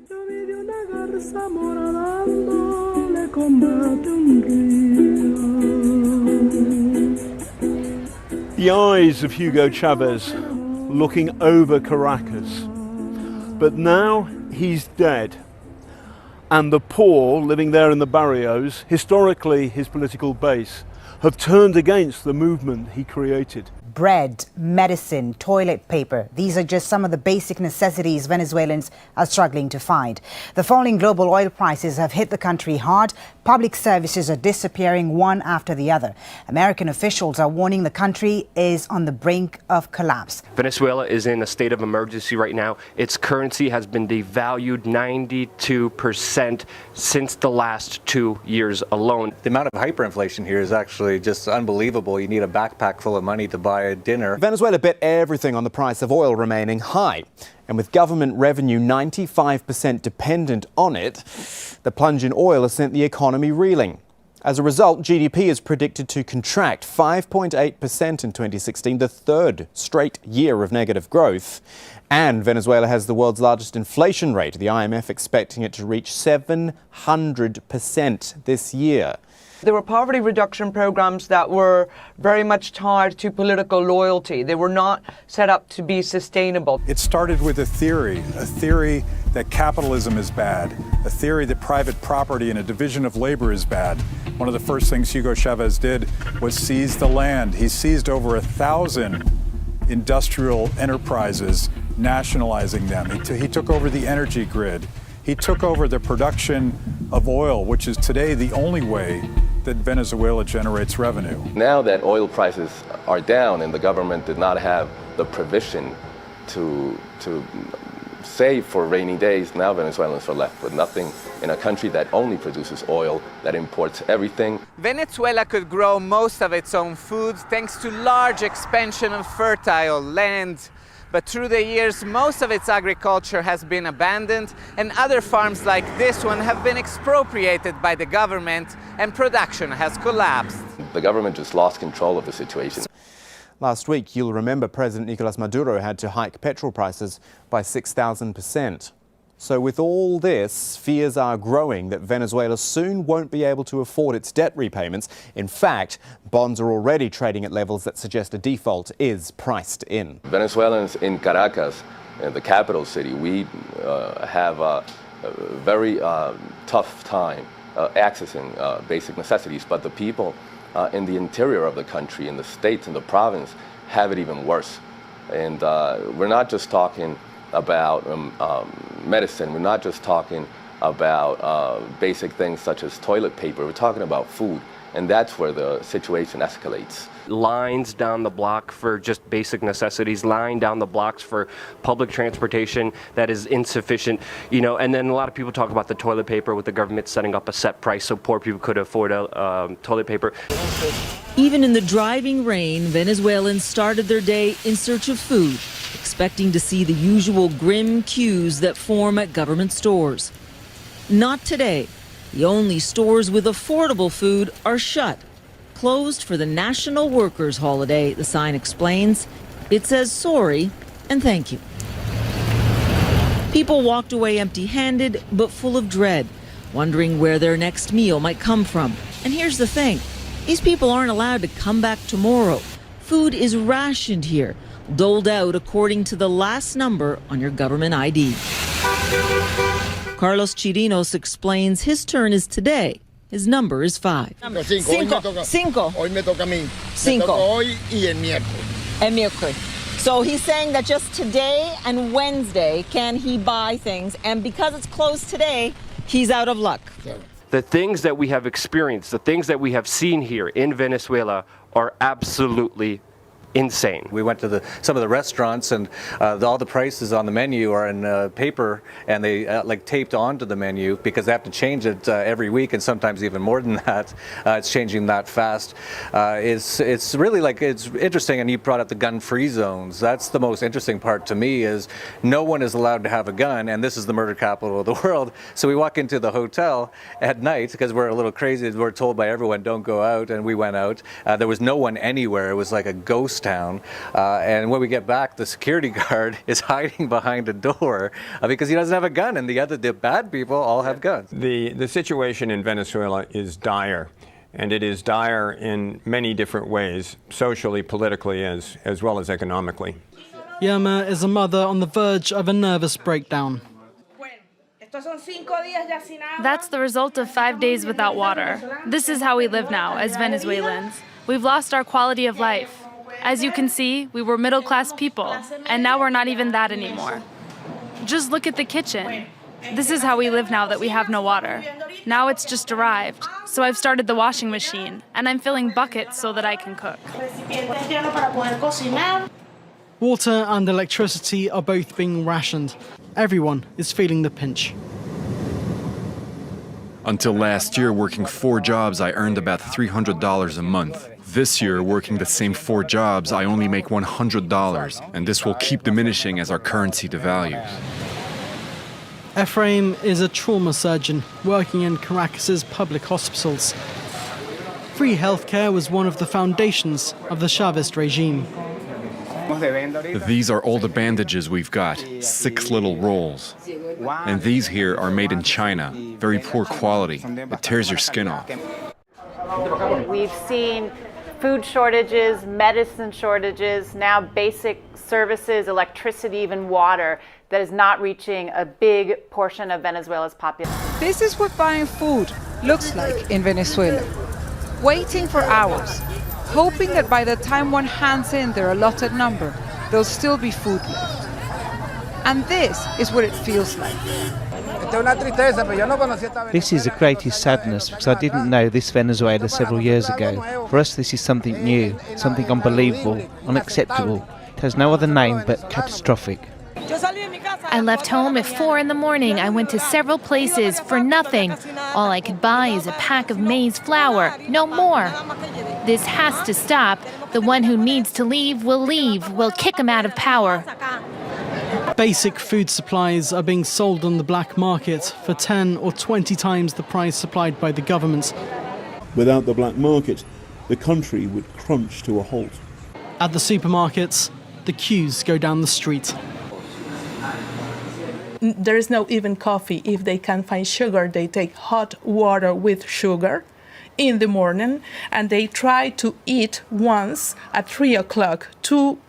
The eyes of Hugo Chavez looking over Caracas. But now he's dead. And the poor living there in the barrios, historically his political base, have turned against the movement he created. Bread, medicine, toilet paper. These are just some of the basic necessities Venezuelans are struggling to find. The falling global oil prices have hit the country hard. Public services are disappearing one after the other. American officials are warning the country is on the brink of collapse. Venezuela is in a state of emergency right now. Its currency has been devalued 92% since the last 2 years alone. The amount of hyperinflation here is actually just unbelievable. You need a backpack full of money to buy a dinner. Venezuela bet everything on the price of oil remaining high. And with government revenue 95% dependent on it, the plunge in oil has sent the economy reeling. As a result, GDP is predicted to contract 5.8% in 2016, the third straight year of negative growth. And Venezuela has the world's largest inflation rate, the IMF expecting it to reach 700% this year. There were poverty reduction programs that were very much tied to political loyalty. They were not set up to be sustainable. It started with a theory that capitalism is bad, a theory that private property and a division of labor is bad. One of the first things Hugo Chavez did was seize the land. He seized over 1,000 industrial enterprises, nationalizing them. He took over the energy grid. He took over the production of oil, which is today the only way that Venezuela generates revenue. Now that oil prices are down and the government did not have the provision to save for rainy days, now Venezuelans are left with nothing in a country that only produces oil, that imports everything. Venezuela could grow most of its own food thanks to large expansion of fertile land. But through the years, most of its agriculture has been abandoned, and other farms like this one have been expropriated by the government, and production has collapsed. The government just lost control of the situation. Last week, you'll remember President Nicolas Maduro had to hike petrol prices by 6,000%. So with all this, fears are growing that Venezuela soon won't be able to afford its debt repayments. In fact, bonds are already trading at levels that suggest a default is priced in. Venezuelans in Caracas, the capital city, we have a very tough time accessing basic necessities, but the people in the interior of the country, in the states, in the province, have it even worse. And we're not just talking about medicine. We're not just talking about basic things such as toilet paper. We're talking about food, and that's where the situation escalates. Lines down the block for just basic necessities, line down the blocks for public transportation that is insufficient, and then a lot of people talk about the toilet paper with the government setting up a set price so poor people could afford toilet paper. Even in the driving rain, Venezuelans started their day in search of food, expecting to see the usual grim queues that form at government stores. Not today. The only stores with affordable food are shut. Closed for the National Workers' Holiday, the sign explains. It says sorry and thank you. People walked away empty-handed but full of dread, wondering where their next meal might come from. And here's the thing. These people aren't allowed to come back tomorrow. Food is rationed here, doled out according to the last number on your government ID. Carlos Chirinos explains his turn is today. His number is 5. Cinco. Hoy me toca a mí. Cinco. Me toca hoy y el miércoles. El miércoles. So he's saying that just today and Wednesday can he buy things, and because it's closed today, he's out of luck. The things that we have experienced, the things that we have seen here in Venezuela are absolutely insane. We went to some of the restaurants, and all the prices on the menu are in paper, and they taped onto the menu because they have to change it every week, and sometimes even more than that. It's changing that fast. It's really it's interesting, and you brought up the gun-free zones. That's the most interesting part to me, is no one is allowed to have a gun, and this is the murder capital of the world. So we walk into the hotel at night because we're a little crazy. We're told by everyone, don't go out, and we went out. There was no one anywhere. It was like a ghost town. And when we get back, the security guard is hiding behind a door because he doesn't have a gun, and the bad people all have guns. The situation in Venezuela is dire, and it is dire in many different ways, socially, politically, as well as economically. Irma is a mother on the verge of a nervous breakdown. That's the result of 5 days without water. This is how we live now as Venezuelans. We've lost our quality of life. As you can see, we were middle-class people, and now we're not even that anymore. Just look at the kitchen. This is how we live now that we have no water. Now it's just arrived, so I've started the washing machine, and I'm filling buckets so that I can cook. Water and electricity are both being rationed. Everyone is feeling the pinch. Until last year, working 4 jobs, I earned about $300 a month. This year, working the same 4 jobs, I only make $100, and this will keep diminishing as our currency devalues. Ephraim is a trauma surgeon working in Caracas's public hospitals. Free healthcare was one of the foundations of the Chavist regime. These are all the bandages we've got, 6 little rolls. And these here are made in China, very poor quality. It tears your skin off. We've seen food shortages, medicine shortages, now basic services, electricity, even water, that is not reaching a big portion of Venezuela's population. This is what buying food looks like in Venezuela. Waiting for hours, hoping that by the time one hands in their allotted number, there'll still be food left. And this is what it feels like. This is the greatest sadness because I didn't know this Venezuela several years ago. For us, this is something new, something unbelievable, unacceptable. It has no other name but catastrophic. I left home at 4 in the morning. I went to several places for nothing. All I could buy is a pack of maize flour, no more. This has to stop. The one who needs to leave will leave. We'll kick him out of power. Basic food supplies are being sold on the black market for 10 or 20 times the price supplied by the government. Without the black market, the country would crunch to a halt. At the supermarkets, the queues go down the street. There is no even coffee. If they can find sugar, they take hot water with sugar in the morning, and they try to eat once at 3 o'clock to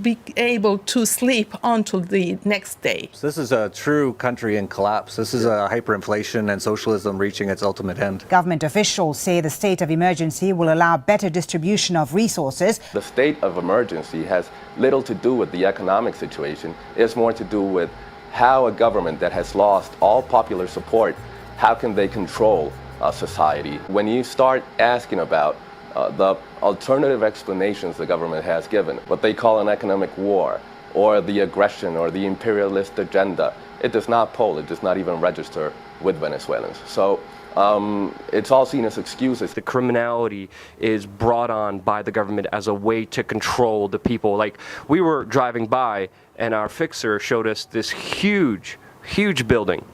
be able to sleep until the next day. So this is a true country in collapse. This is a hyperinflation and socialism reaching its ultimate end. Government officials say the state of emergency will allow better distribution of resources. The state of emergency has little to do with the economic situation. It's more to do with how a government that has lost all popular support, how can they control society? When you start asking about the alternative explanations the government has given, what they call an economic war, or the aggression, or the imperialist agenda, it does not poll, it does not even register with Venezuelans. So it's all seen as excuses. The criminality is brought on by the government as a way to control the people. Like, we were driving by and our fixer showed us this huge building.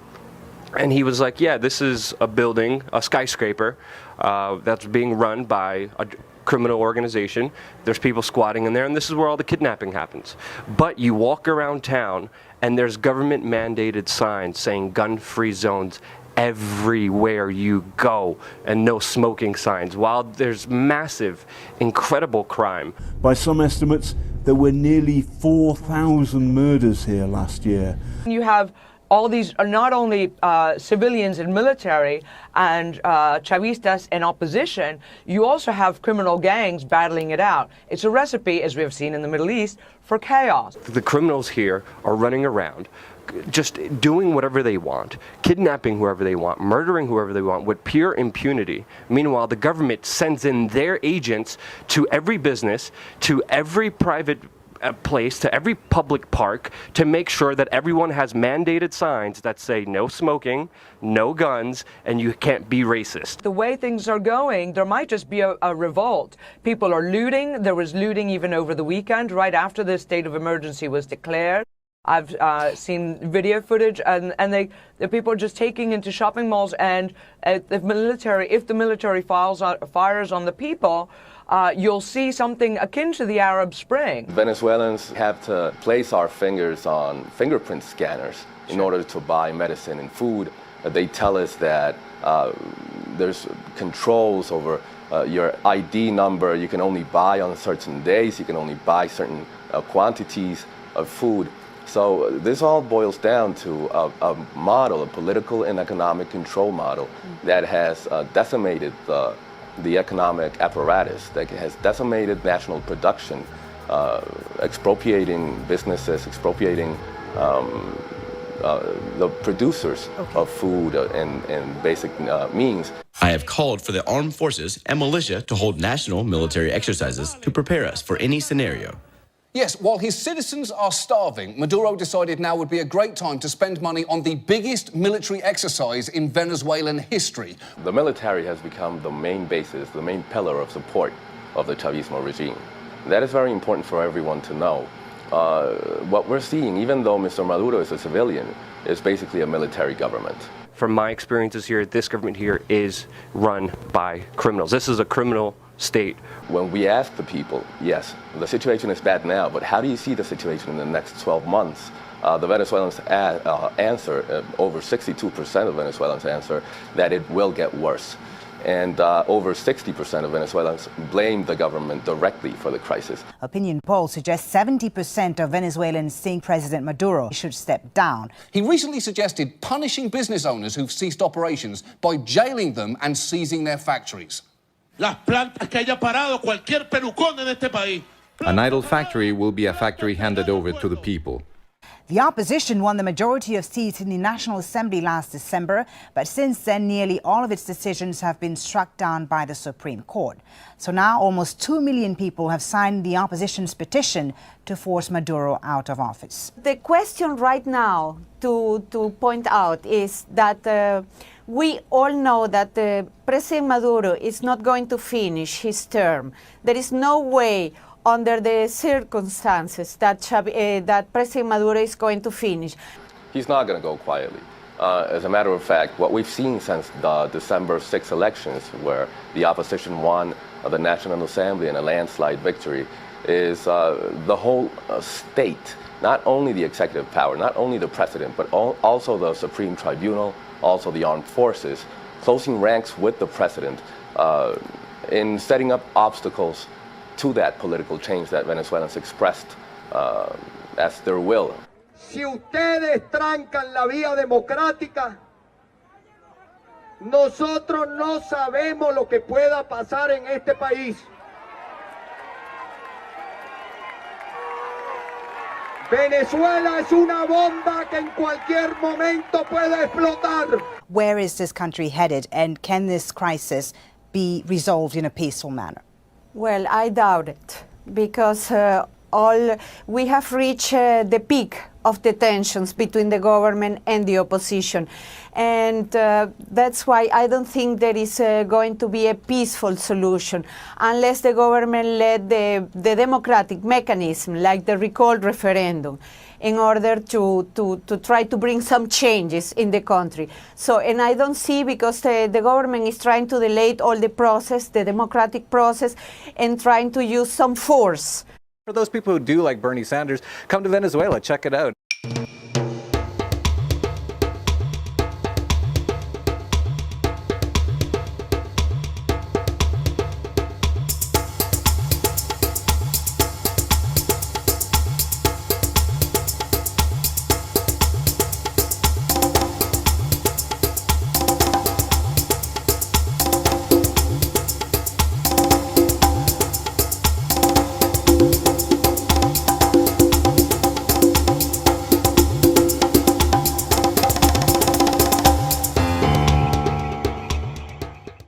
And he was like, yeah, this is a building, a skyscraper, that's being run by a criminal organization. There's people squatting in there, and this is where all the kidnapping happens. But you walk around town, and there's government-mandated signs saying gun-free zones everywhere you go, and no smoking signs, while there's massive, incredible crime. By some estimates, there were nearly 4,000 murders here last year. You have all these are not only civilians and military and Chavistas in opposition, you also have criminal gangs battling it out. It's a recipe, as we have seen in the Middle East, for chaos. The criminals here are running around, just doing whatever they want, kidnapping whoever they want, murdering whoever they want with pure impunity. Meanwhile, the government sends in their agents to every business, to every private place, to every public park, to make sure that everyone has mandated signs that say no smoking, no guns, and you can't be racist. The way things are going, there might just be a revolt. People are looting. There was looting even over the weekend, right after the state of emergency was declared. I've seen video footage, and the people are just taking into shopping malls, and if the military fires on the people, you'll see something akin to the Arab Spring. Venezuelans have to place our fingers on fingerprint scanners in order to buy medicine and food. They tell us that there's controls over your ID number. You can only buy on certain days. You can only buy certain quantities of food. So this all boils down to a model, a political and economic control model that has decimated the economic apparatus, that has decimated national production, expropriating businesses, expropriating the producers of food and basic means. I have called for the armed forces and militia to hold national military exercises to prepare us for any scenario. Yes, while his citizens are starving, Maduro decided now would be a great time to spend money on the biggest military exercise in Venezuelan history. The military has become the main basis, the main pillar of support of the Chavismo regime. That is very important for everyone to know. What we're seeing, even though Mr. Maduro is a civilian, is basically a military government. From my experiences here, this government here is run by criminals. This is a criminal state. When we ask the people, yes, the situation is bad now, but how do you see the situation in the next 12 months? The Venezuelans answer, over 62% of Venezuelans answer that it will get worse. And over 60% of Venezuelans blame the government directly for the crisis. Opinion polls suggest 70% of Venezuelans think President Maduro should step down. He recently suggested punishing business owners who've ceased operations by jailing them and seizing their factories. Las plantas que haya parado cualquier pelucón en este país. An idle factory will be a factory handed over to the people. The opposition won the majority of seats in the National Assembly last December, but since then nearly all of its decisions have been struck down by the Supreme Court. So now almost 2 million people have signed the opposition's petition to force Maduro out of office. The question right now to point out is that we all know that President Maduro is not going to finish his term. There is no way under the circumstances that President Maduro is going to finish. He's not going to go quietly. As a matter of fact, what we've seen since the December 6 elections, where the opposition won the National Assembly in a landslide victory, is the whole state, not only the executive power, not only the president, but also the Supreme Tribunal, also the armed forces, closing ranks with the president in setting up obstacles to that political change that Venezuelans expressed as their will. Si ustedes trancan la vía democrática, nosotros no sabemos lo que pueda pasar en este país. Venezuela es una bomba que en cualquier momento puede explotar. Where is this country headed, and can this crisis be resolved in a peaceful manner? Well, I doubt it, because we have reached the peak of the tensions between the government and the opposition. And that's why I don't think there is going to be a peaceful solution unless the government led the democratic mechanism, like the recall referendum, in order to try to bring some changes in the country. So, and I don't see, because the government is trying to delay all the process, the democratic process, and trying to use some force. For those people who do like Bernie Sanders, come to Venezuela, check it out.